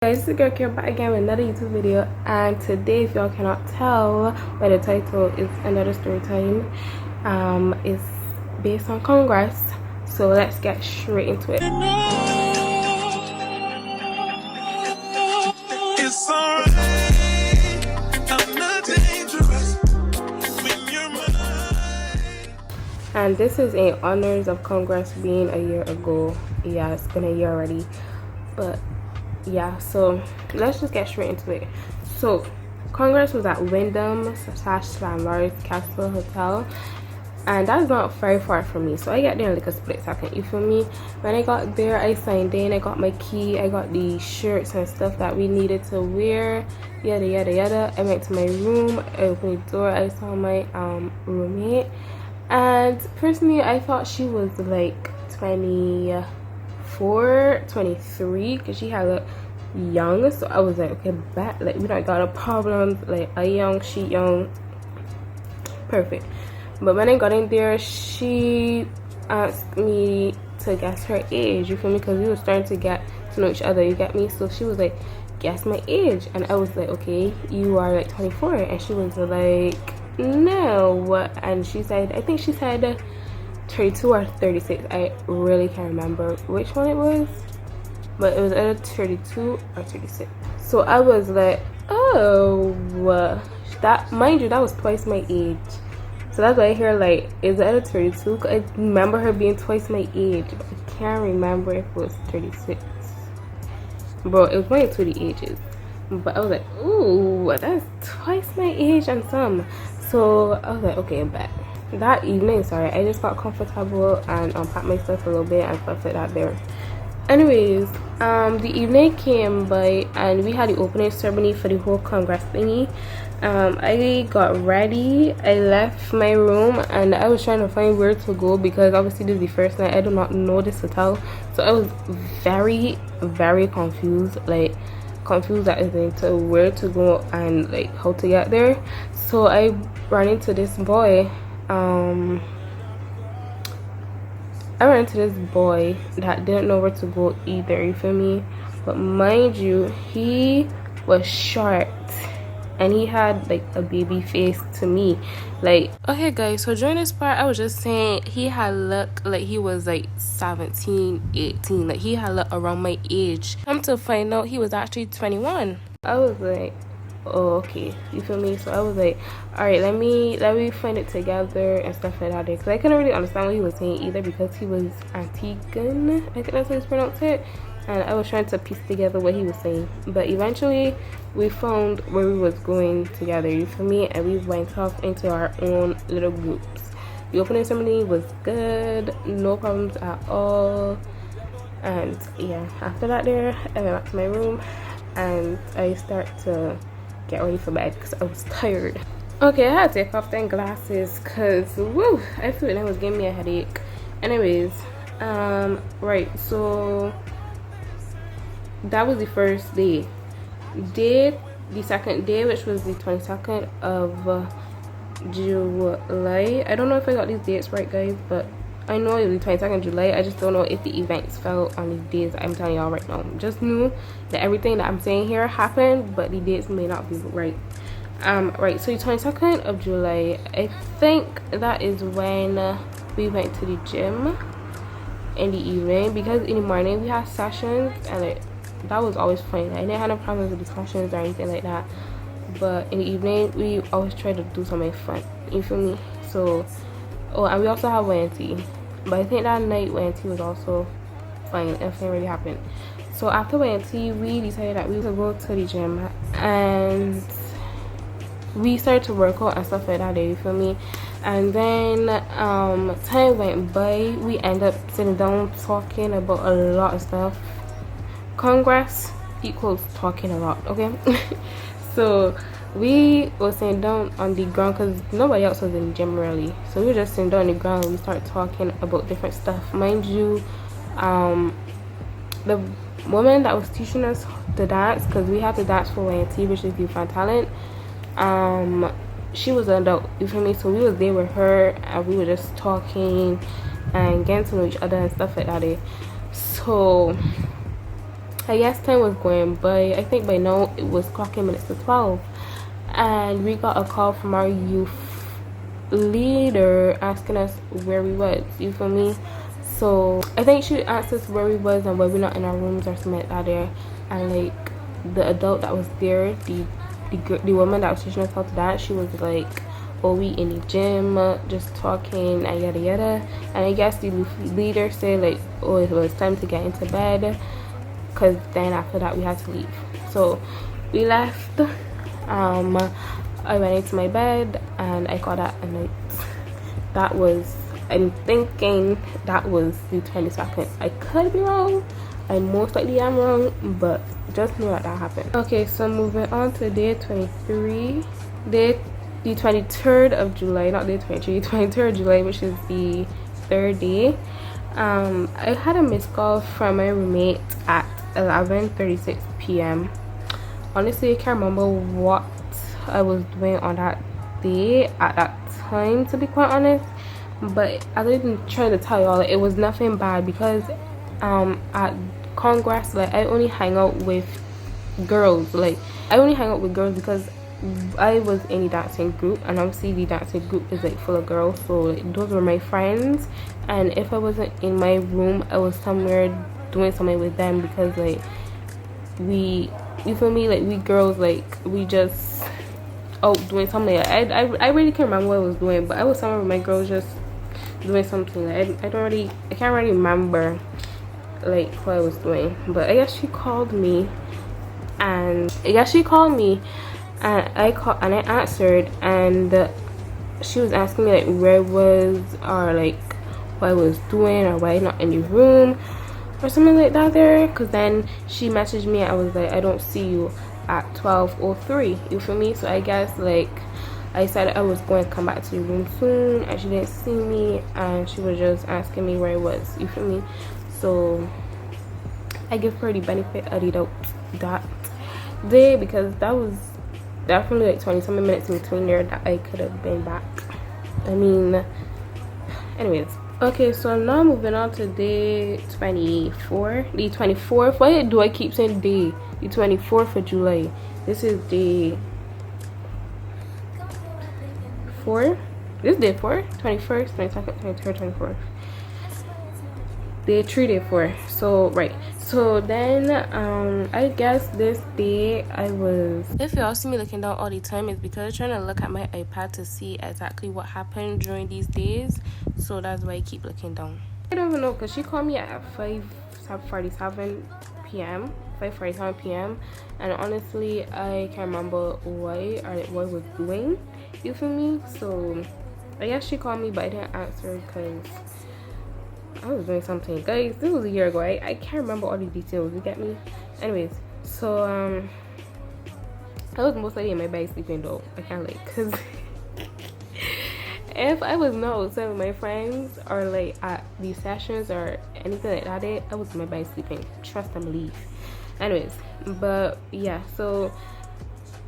Guys, it's the girl here back again with another YouTube video, and today, if y'all cannot tell by the title, is another story time. It's based on Congress, so let's get straight into it. It's alright, I'm not dangerous when you're mine. And this is in honors of Congress being a year ago. Yeah, it's been a year already, but yeah, so let's just get straight into it. So Congress was at Wyndham / Landlord's Castle Hotel, and that's not very far from me, so I got there in like a split second, you feel me? When I got there, I signed in, I got my key, I got the shirts and stuff that we needed to wear, yada yada yada. I went to my room, I opened the door, I saw my roommate, and personally I thought she was like 24, 23, because she had a young, so I was like, okay, bet, like we don't got a problem, like a young, she young, perfect. But when I got in there, she asked me to guess her age, you feel me, because we were starting to get to know each other, you get me? So she was like, guess my age, and I was like, okay, you are like 24, and she was like, no, and she said, I think she said 32 or 36, I really can't remember which one it was, but it was either 32 or 36. So I was like, oh, that, mind you, that was twice my age. So that's why I hear like, is it either 32? I remember her being twice my age, but I can't remember if it was 36. Bro, it was one of the ages, but I was like, ooh, that's twice my age and some. So I was like, okay, bet. That evening, sorry, I just got comfortable and unpacked my stuff a little bit and stuff like that there. Anyways, the evening came by and we had the opening ceremony for the whole Congress thingy. I got ready, I left my room, and I was trying to find where to go because obviously this is the first night, I do not know this hotel, so I was very confused, like confused as into where to go and like how to get there. So I ran into this boy, that didn't know where to go either, you feel me? But mind you, he was short and he had like a baby face to me, like, okay guys, so during this part I was just saying he had look like he was like 17, 18, like he had look around my age. Come to find out he was actually 21. I was like, oh, okay, you feel me? So I was like, all right, let me find it together and stuff like that, because I couldn't really understand what he was saying either, because he was Antiguan, I think that's how you pronounce it, and I was trying to piece together what he was saying. But eventually we found where we was going together, you feel me? And we went off into our own little groups. The opening ceremony was good, no problems at all. And yeah, after that there, I went back to my room and I start to get ready for bed because I was tired. Okay, I had to take off them glasses because woo, I feel like that was giving me a headache. Anyways, right, so that was the first day. The second day, which was the 22nd of July. I don't know if I got these dates right, guys, but I know it was the 22nd of July. I just don't know if the events fell on these days. I'm telling y'all right now. Just knew that everything that I'm saying here happened, but the dates may not be right. Right, so the 22nd of July, I think that is when we went to the gym in the evening, because in the morning we had sessions and like that was always fun. I didn't have no problems with the sessions or anything like that, but in the evening we always try to do something fun, you feel me? So, oh, and we also have YNT, but I think that night YNT was also fine, nothing really happened. So after YNT we decided that we would go to the gym and we started to work out and stuff like that, you feel me? And then time went by, we ended up sitting down talking about a lot of stuff. Congress equals talking a lot, okay? So we were sitting down on the ground because nobody else was in the gym really, so we were just sitting down on the ground and we started talking about different stuff. Mind you, the woman that was teaching us the dance, because we have to dance for YNT, which is the fan talent, she was an adult, you feel me? So we was there with her and we were just talking and getting to know each other and stuff like that. So I guess time was going by. I think by now it was clocking minutes to 12, and we got a call from our youth leader asking us where we was. You feel me? So I think she asked us where we was and why we're not in our rooms or something like that there. And like the adult that was there, the woman that was teaching us how to dance, she was like, oh, we in the gym just talking and yada yada. And I guess the leader said like, oh, it was time to get into bed, because then after that we had to leave. So we left. I went into my bed and I called that a night. That was, I'm thinking that was the 22nd. I could be wrong, I most likely am wrong, but just know that happened. Okay, so moving on to day 23, the 23rd of July, not day 23, 23rd of July, which is the third day. I had a missed call from my roommate at 11:36 p.m. Honestly, I can't remember what I was doing on that day at that time, to be quite honest, but as I've been trying to tell y'all, it was nothing bad, because at Congress, like, I only hang out with girls. Like, I only hang out with girls because I was in a dancing group, and obviously the dancing group is like full of girls, so like, those were my friends. And if I wasn't in my room, I was somewhere doing something with them, because like you feel me, like we girls, like we just doing something. Like, I really can't remember what I was doing, but I was somewhere with my girls just doing something. Like, I can't really remember like what I was doing. But I guess she called me, and I answered, and she was asking me like where I was, or like what I was doing, or why not in the room or something like that there. Because then she messaged me, I was like, I don't see you at 12:03. You feel me? So I guess like I said I was going to come back to the room soon, and she didn't see me, and she was just asking me where I was. You feel me? So I give her the benefit of the doubt that day, because that was definitely like 20-something minutes in between there that I could have been back. I mean, anyways. Okay, so now moving on to day 24, the 24th. Why do I keep saying day? The 24th of July. This is day 4. This is day 4. 21st, 22nd, 23rd, 24th. Day 3, day 4. So right. So then I guess this day I was, if y'all see me looking down all the time, it's because I'm trying to look at my iPad to see exactly what happened during these days. So that's why I keep looking down. I don't even know, because she called me at 5:47 p.m. 5:47 p.m. and honestly I can't remember why or like what I was doing. You feel me? So I guess she called me, but I didn't answer because I was doing something. Guys, this was a year ago. I can't remember all the details, you get me? Anyways, so I was most likely in my bed sleeping though. I can't like, because if I was not outside with my friends or like at these sessions or anything like that day, I was in my bed sleeping. Trust and believe. Anyways, but yeah, so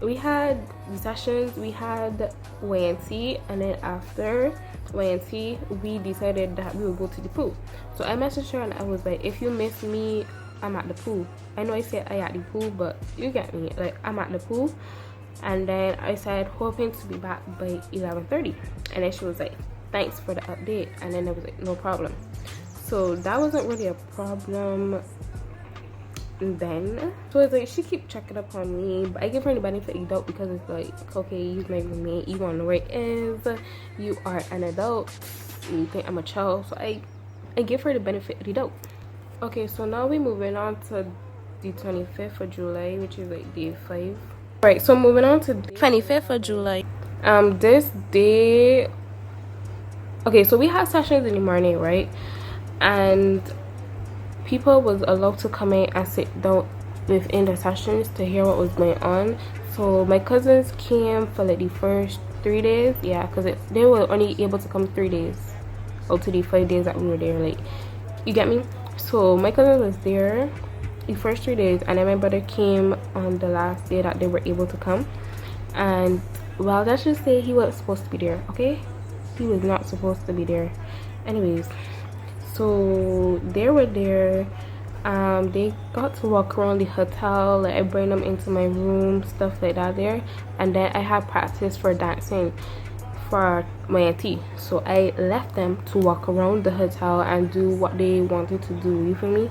we had the sessions, we had YNT, and then after YNT we decided that we would go to the pool. So I messaged her and I was like, if you miss me, I'm at the pool. I know I said I at the pool, but you get me, like I'm at the pool. And then I said hoping to be back by 11:30, and then she was like, thanks for the update. And then I was like, no problem. So that wasn't really a problem then. So it's like she keep checking up on me, but I give her the benefit of the doubt, because it's like, okay, you're my roommate, you want to know where it is, you are an adult, you think I'm a child, so I give her the benefit of the doubt. Okay, so now we're moving on to the 25th of July, which is like day 5. Right, so moving on to 25th of July. This day, okay, so we had sessions in the morning, right? And people was allowed to come in and sit down within the sessions to hear what was going on. So my cousins came for like the first 3 days, yeah, because they were only able to come 3 days out to the 5 days that we were there, like, you get me? So my cousin was there the first 3 days, and then my brother came on the last day that they were able to come. And well, let's just say he wasn't supposed to be there, okay? He was not supposed to be there. Anyways, so they were there, They got to walk around the hotel, like I bring them into my room, stuff like that there. And then I had practice for dancing for my auntie, so I left them to walk around the hotel and do what they wanted to do, you feel me?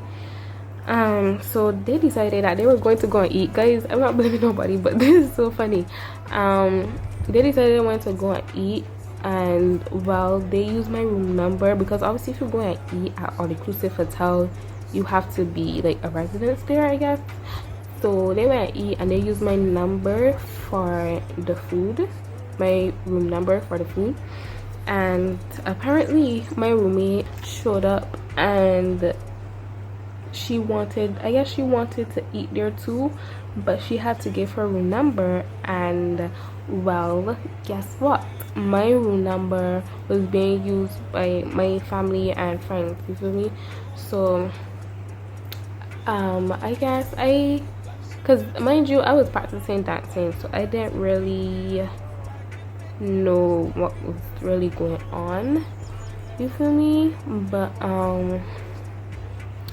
So they decided that they were going to go and eat. Guys, I'm not blaming nobody, but this is so funny. They decided they wanted to go and eat, and well, they used my room number, because obviously if you go and eat at all-inclusive hotel, you have to be like a resident there, I guess. So they went and eat, and they used my number for the food, my room number for the food. And apparently my roommate showed up, and she wanted, I guess she wanted to eat there too, but she had to give her room number. And well, guess what, my room number was being used by my family and friends, you feel me? So I guess because mind you, I was practicing dancing, so I didn't really know what was really going on, you feel me? But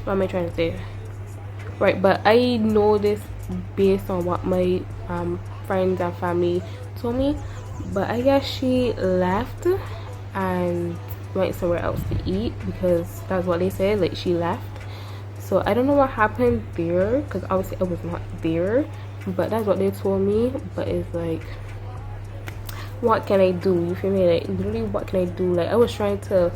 what am I trying to say? Right, but I know this based on what my friends and family told me. But I guess she left and went somewhere else to eat, because that's what they said, like she left. So I don't know what happened there, because obviously I was not there, but that's what they told me. But it's like, what can I do, you feel me? Like literally, what can I do? Like I was trying to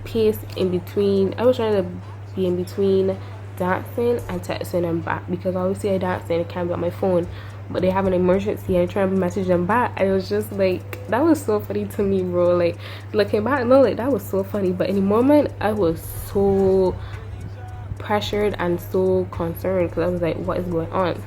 pace in between, I was trying to be in between dancing and texting them back, because obviously I dance and it can't be on my phone, but they have an emergency and I'm trying to message them back. I was just like, that was so funny to me, bro. Like looking back, no, like that was so funny, but in the moment I was so pressured and so concerned, because I was like, what is going on?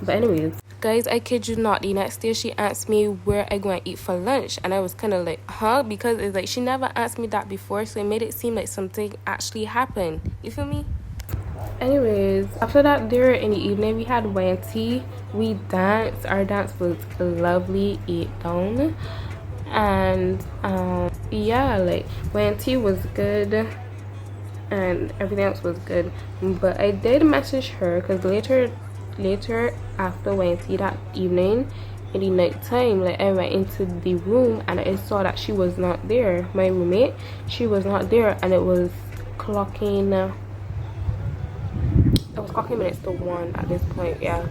But anyways, guys, I kid you not, the next day she asked me where I going to eat for lunch, and I was kind of like, huh? Because it's like she never asked me that before, so it made it seem like something actually happened, you feel me? Anyways, after that, there in the evening we had tea, we danced. Our dance was lovely, ate down, and yeah, like tea was good and everything else was good. But I did message her, because later after tea that evening, in the night time, like I went into the room and I saw that she was not there, my roommate, she was not there, and it was clocking minutes to 1 at this point, yeah.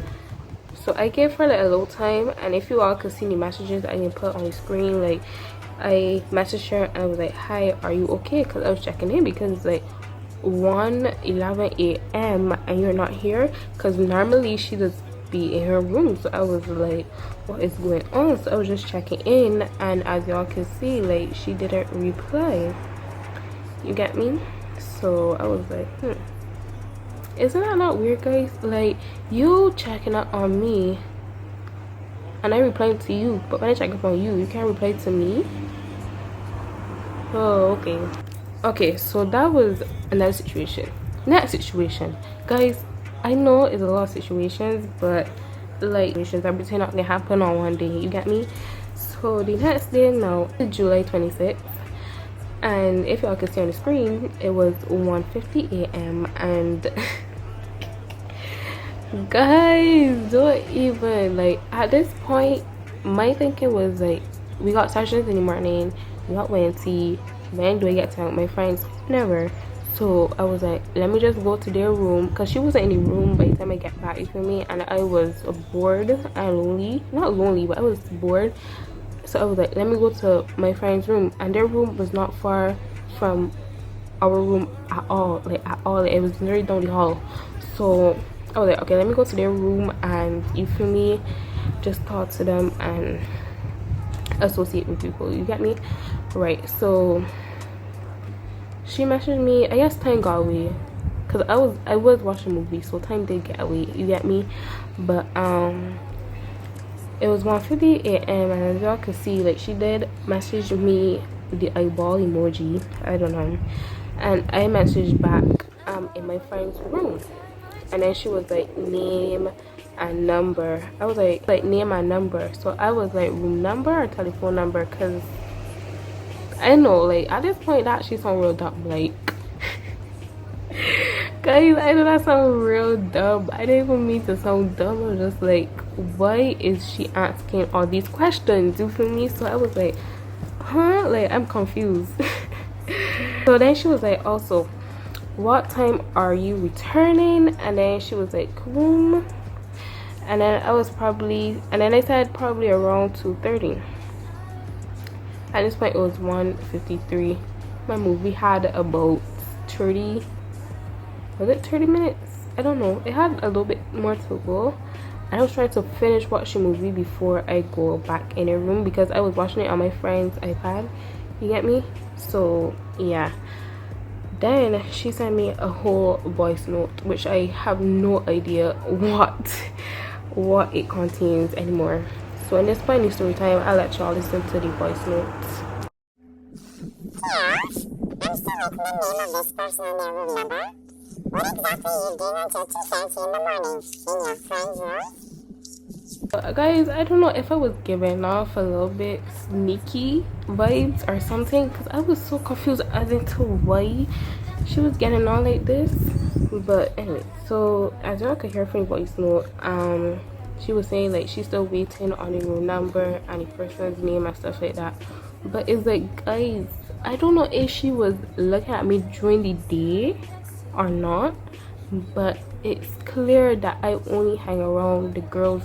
So I gave her like a little time, and if you all could see the messages I didn't put on the screen, like I messaged her and I was like, hi, are you okay? Because I was checking in, because it's like 1:11 a.m. and you're not here, because normally she does be in her room. So I was like, what is going on? So I was just checking in, and as y'all can see, like she didn't reply, you get me? So I was like, isn't that not weird, guys? Like you checking up on me and I replying to you, but when I check up on you, you can't reply to me. Oh, okay, so that was another situation. Next situation, guys, I know it's a lot of situations, but like everything not gonna happen on one day, you get me? So the next day now is July 26th, and if y'all can see on the screen, it was 1:50 a.m. and guys, don't even, like at this point my thinking was like, we got sessions in the morning, we got tea, when do I get to hang with my friends? Never. So I was like, let me just go to their room, because she wasn't in the room by the time I get back, you feel me? And I was bored and lonely, not lonely, but I was bored. So I was like, let me go to my friend's room, and their room was not far from our room at all, like it was literally down the hall. So I was like, okay, let me go to their room and, you feel me, just talk to them and associate with people, you get me? Right, so she messaged me, I guess time got away, because I was watching a movie, so time did get away, you get me? But it was 1:50 a.m. and as y'all can see, like she did message me the eyeball emoji, I don't know, and I messaged back in my friend's room, and then she was like, name and number. I was like name and number. So I was like, room number or telephone number, because I know, like at this point that she's on real dumb, like Guys, I know that sounds real dumb. I didn't even mean to sound dumb. I was just like, why is she asking all these questions? You feel me? So I was like, huh? Like, I'm confused. So then she was like, also, what time are you returning? And then she was like, room. And then I said probably around 2:30. At this point it was 1:53. My movie had about 30 minutes? I don't know. It had a little bit more to go. I was trying to finish watching movie before I go back in a room because I was watching it on my friend's iPad. You get me? So yeah. Then she sent me a whole voice note, which I have no idea what it contains anymore. So in this point in story time, I'll let y'all listen to the voice notes. I'm still like the name of this person in their room number. What exactly are you doing until 2:30 in the morning in your friend's room? Guys, I don't know if I was giving off a little bit sneaky vibes or something, because I was so confused as into why she was getting on like this. But anyway, so as y'all could hear from the voice note, she was saying like she's still waiting on the room number and the person's name and stuff like that. But it's like, guys, I don't know if she was looking at me during the day or not, but it's clear that I only hang around the girls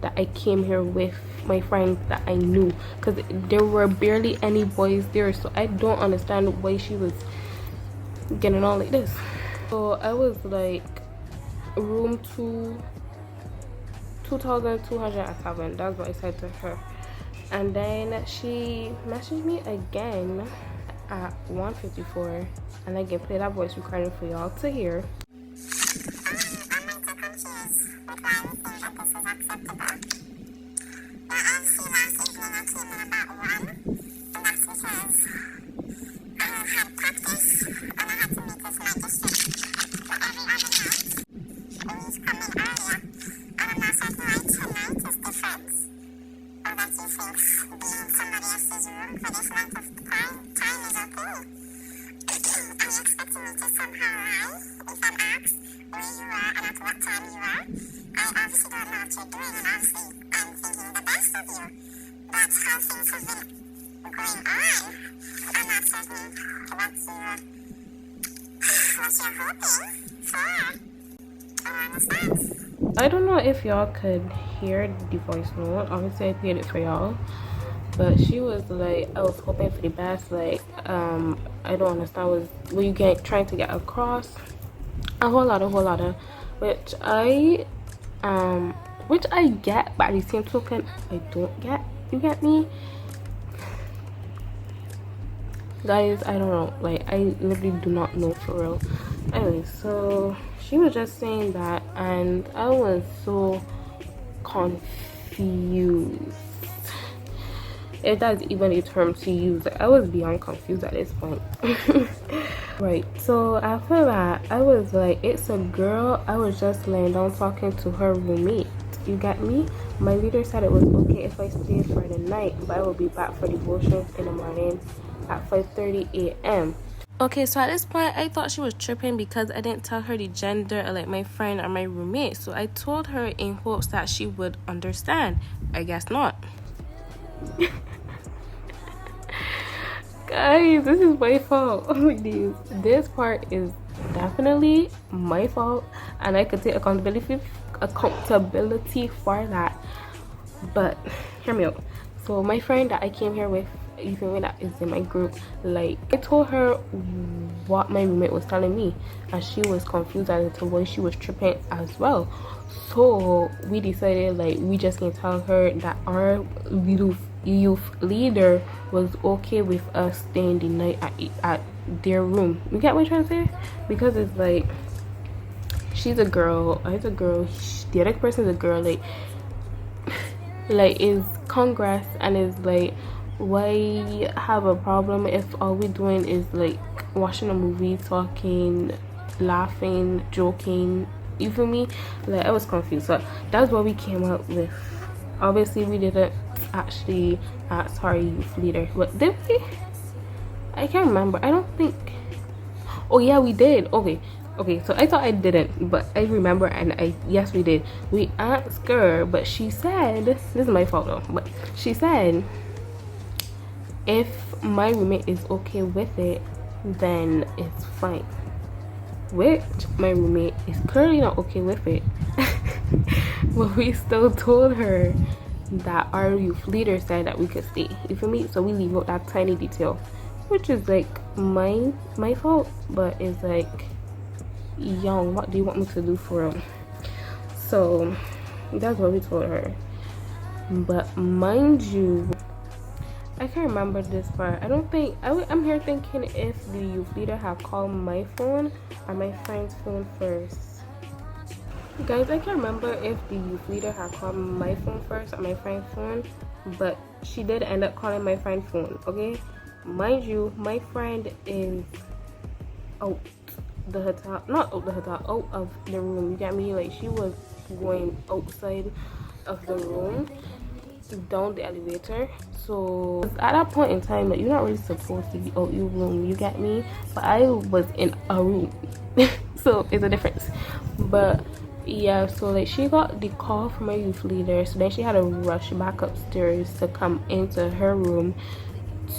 that I came here with, my friends that I knew, because there were barely any boys there. So I don't understand why she was getting on like this. So I was like, room 2207, that's what I said to her. And then she messaged me again at 1:54, and I can play that voice recording for y'all to hear. I don't know if y'all could hear the voice note. Obviously I played it for y'all, but she was like, I was hoping for the best. Like, I don't understand what you trying to get across. A whole lot of which I get, but at the same token I don't get. You get me? Guys, I don't know. Like, I literally do not know for real. Anyway, so she was just saying that, and I was so confused, if that's even a term to use. Like, I was beyond confused at this point. Right, so after that I was like, it's a girl. I was just laying down talking to her roommate. You get me? My leader said it was okay if I stayed for the night, but I will be back for devotions in the morning at 5:30 a.m. Okay, so at this point I thought she was tripping because I didn't tell her the gender of like my friend or my roommate. So I told her in hopes that she would understand. I guess not. Guys, this is my fault. Oh my days. This part is definitely my fault, and I could take accountability for that. But hear me out. So my friend that I came here with, even when that is in my group, like, I told her what my roommate was telling me, and she was confused as to why she was tripping as well. So we decided, like, we just can tell her that our youth leader was okay with us staying the night at their room. You get what I'm trying to say? Because it's like, she's a girl, I'm a girl, the other person is a girl, like is congress, and is like, why have a problem if all we're doing is like watching a movie, talking, laughing, joking? You feel me? Like, I was confused. So that's what we came up with. Obviously we didn't actually ask our youth leader, but did we? I can't remember. I don't think. Oh yeah, we did. Okay, Okay, so I thought I didn't, but I remember, and yes, we did. We asked her, but she said, this is my fault though, but she said if my roommate is okay with it, then it's fine. Which my roommate is clearly not okay with it. But we still told her that our youth leader said that we could stay. You feel me? So we leave out that tiny detail, which is like my fault, but it's like, young, what do you want me to do for him? So that's what we told her. But mind you, I can't remember this part. I don't think I'm here thinking if the youth leader had called my phone or my friend's phone first. Guys, I can't remember if the youth leader had called my phone first or my friend's phone, but she did end up calling my friend's phone. Okay, mind you, my friend is out the hotel, not out the hotel, out of the room. You get me? Like, she was going outside of the room, down the elevator. So at that point in time, like, you're not really supposed to be out your room. You get me? But I was in a room, so it's a difference. But yeah, so like, she got the call from my youth leader, so then she had to rush back upstairs to come into her room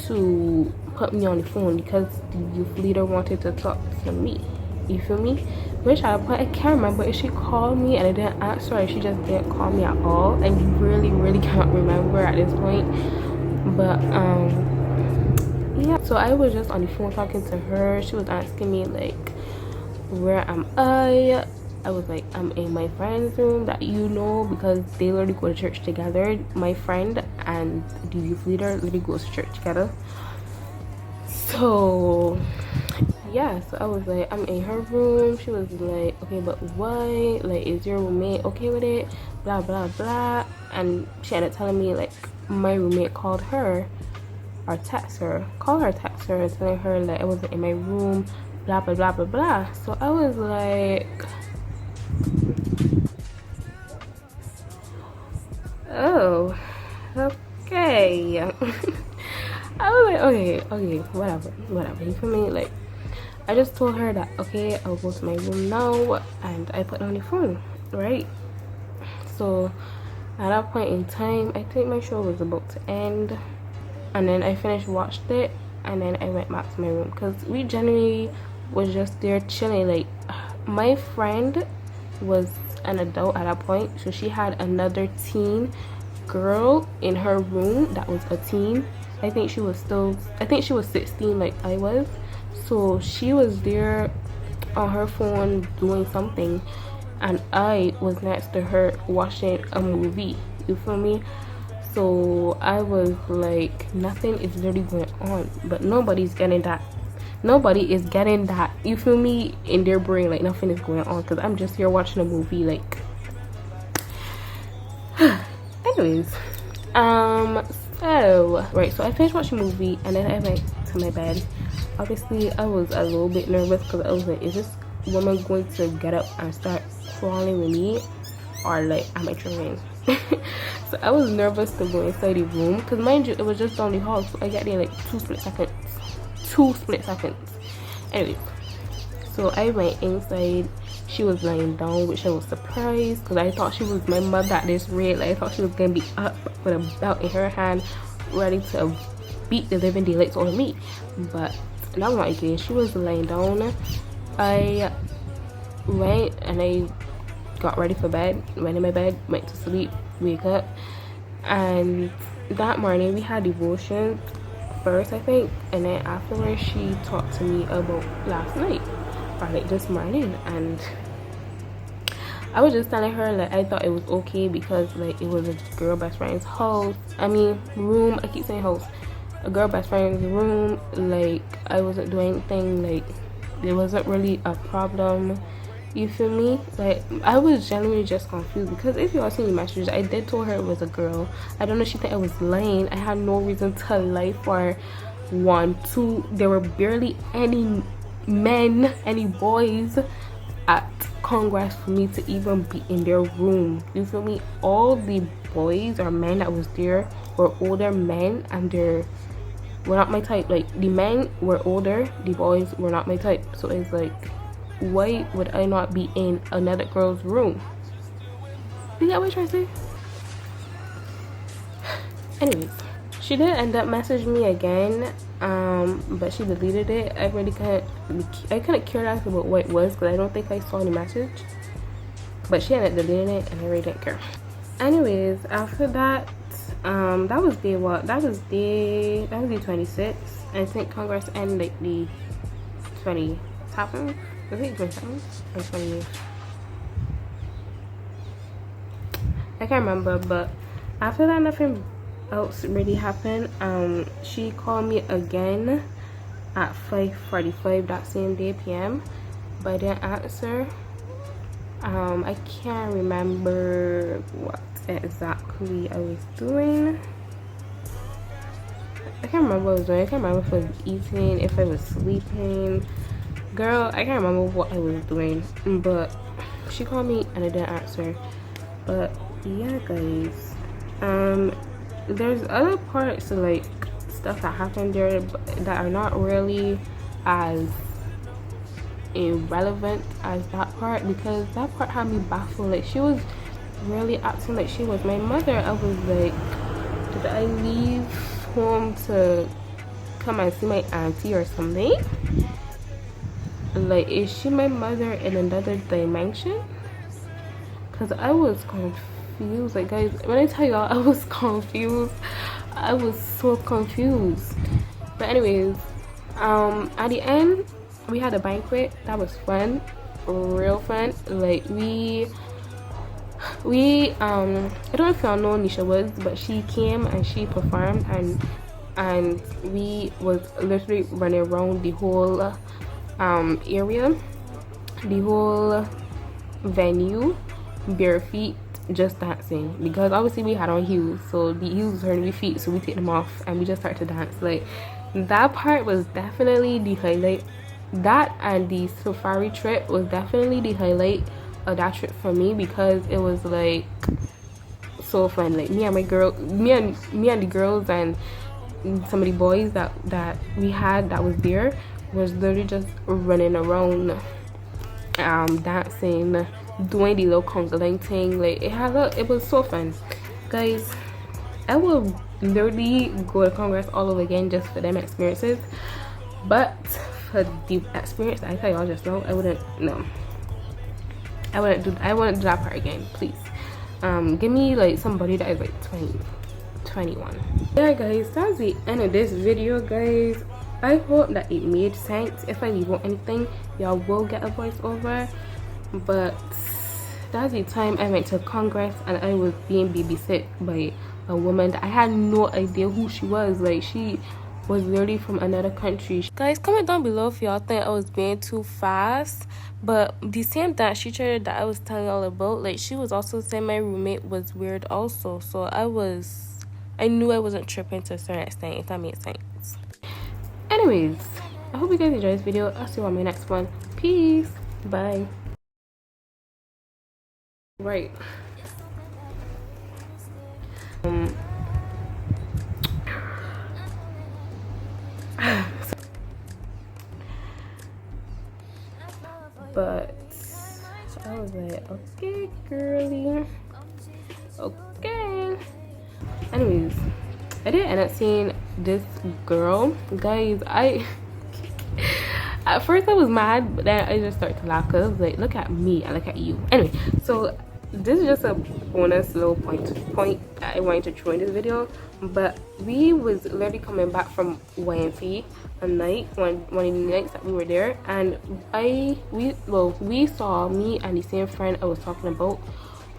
to put me on the phone because the youth leader wanted to talk to me. You feel me? Which at a point, I can't remember if she called me and I didn't answer, or she just didn't call me at all. I really can't remember at this point. But yeah, so I was just on the phone talking to her. She was asking me like, where am I? I was like, I'm in my friend's room that you know, because they literally go to church together. My friend and the youth leader literally goes to church together. So yeah, so I was like, I'm in her room. She was like, okay, but why? Like, is your roommate okay with it? Blah blah blah. And she ended up telling me like my roommate called her or text her, and telling her like I wasn't in my room, blah blah blah blah blah. So I was like, oh, okay. I was like, okay, whatever. You feel me? Like, I just told her that, okay, I'll go to my room now, and I put on the phone, right? So at that point in time, I think my show was about to end, and then I watched it, and then I went back to my room because we generally was just there chilling. Like, my friend was an adult at that point, so she had another teen girl in her room that was a teen. I think she was 16 like I was. So she was there on her phone doing something, and I was next to her watching a movie. You feel me? So I was like, nothing is really going on, but nobody's getting that. Nobody is getting that. You feel me? In their brain, like nothing is going on because I'm just here watching a movie. Like, anyways, so right, so I finished watching a movie and then I went to my bed. Obviously, I was a little bit nervous because I was like, is this woman going to get up and start crawling with me, or like am I tripping? So I was nervous to go inside the room because, mind you, it was just down the hall, so I got there like 2 split seconds. Anyways, so I went inside. She was lying down, which I was surprised because I thought she was my mother at this rate. Like, I thought she was gonna be up with a belt in her hand, ready to beat the living daylights out of me. But that's not the case. She was lying down. I went and I got ready for bed, went in my bed, went to sleep, wake up, and that morning we had devotion first, I think, and then afterwards she talked to me about last night, or like this morning, and I was just telling her like I thought it was okay because like it was a girl best friend's house. I mean room. I keep saying house. A girl best friend's room. Like, I wasn't doing anything. Like, there wasn't really a problem. You feel me? Like, I was genuinely just confused because if you all seen the messages, I did tell her it was a girl. I don't know if she think I was lying. I had no reason to lie for 1, 2. There were barely any men, any boys at Congress for me to even be in their room. You feel me? All the boys or men that was there were older men, and they were not my type. Like, the men were older, the boys were not my type. So it's like, why would I not be in another girl's room? You get what I'm trying to say? Anyways, she did end up messaging me again, but she deleted it. I couldn't care less about what it was because I don't think I saw any message. But she ended up deleting it, and I really didn't care. Anyways, after that, that was day what? That was day 26. I think Congress ended like the 27th. Was it 27th or 28th? I can't remember. But after that, nothing else really happened. She called me again at 5:45 that same day p.m. but I didn't answer. I can't remember what exactly I was doing. I can't remember what I was doing. I can't remember if I was eating, if I was sleeping. Girl, I can't remember what I was doing. But she called me and I didn't answer. But yeah, guys. There's other parts of like stuff that happened there that are not really as irrelevant as that part, because that part had me baffled. Like, she was really acting like she was my mother. I was like, did I leave home to come and see my auntie or something? Like, is she my mother in another dimension? Because I was confused. Like, guys, when I tell y'all I was confused, I was so confused. But anyways, at the end we had a banquet. That was fun, real fun. Like, we I don't know if y'all know Nisha Woods, but she came and she performed, and we was literally running around the whole area, the whole venue, bare feet, just dancing, because obviously we had on heels, so the heels were hurting my feet, so we take them off and we just started to dance. Like, that part was definitely the highlight. That and the safari trip was definitely the highlight of that trip for me, because it was like so fun. Like, me and the girls and some of the boys that we had that was there was literally just running around, dancing, doing the little conga thing. Like, it was so fun, guys. I will literally go to Congress all over again just for them experiences, but for the experience I tell y'all just now, I wouldn't do that part again, please. Give me like somebody that is like 20, 21. Yeah, guys, that's the end of this video, guys. I hope that it made sense. If I leave out anything, y'all will get a voiceover. But that's the time I went to Congress and I was being babysit by a woman that I had no idea who she was. Like, she was literally from another country. Guys, comment down below if y'all think I was being too fast. But the same dance teacher that I was telling y'all about, like, she was also saying my roommate was weird also. So I knew I wasn't tripping to a certain extent, if that makes sense. Anyways, I hope you guys enjoyed this video. I'll see you on my next one. Peace. Bye. Right. But I was like, okay, girly, okay. Anyways, I did end up seeing this girl, guys. At first I was mad, but then I just started to laugh because I was like, look at me, I look at you. Anyway, so this is just a bonus little point that I wanted to throw in this video. But we was literally coming back from YMC a night, one of the nights that we were there, and we saw, me and the same friend I was talking about,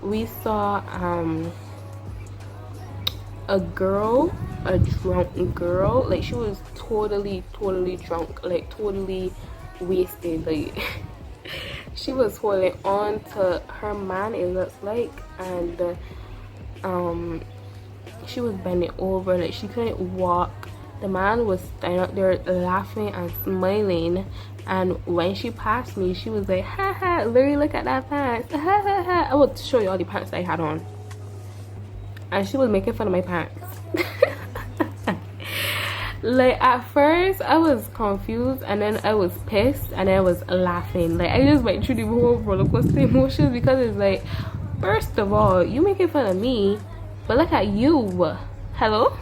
we saw a drunk girl. Like, she was totally drunk, like totally wasted. Like, she was holding on to her man, it looks like, and she was bending over, like she couldn't walk. The man was standing up there laughing and smiling, and when she passed me, she was like, ha ha, literally look at that pants, ha ha ha. I will show you all the pants that I had on, and she was making fun of my pants. Like at first I was confused, and then I was pissed, and then I was laughing. Like I just went through the whole roller coaster emotions, because it's like, first of all, you making fun of me, but look at you. Hello.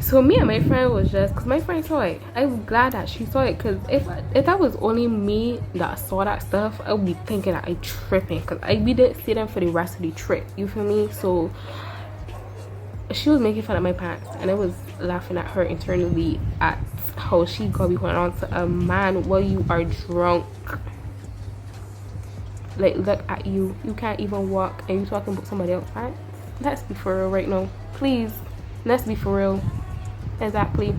So me and my friend was just, because my friend saw it, I was glad that she saw it, because if that was only me that saw that stuff, I would be thinking that I tripping, because we didn't see them for the rest of the trip, you feel me? So she was making fun of my pants, and I was laughing at her internally at how she got me going on to a man while you are drunk. Like, look at you, you can't even walk, and you talking about somebody else's pants. Let's be for real right now, please. Let's be for real. Exactly.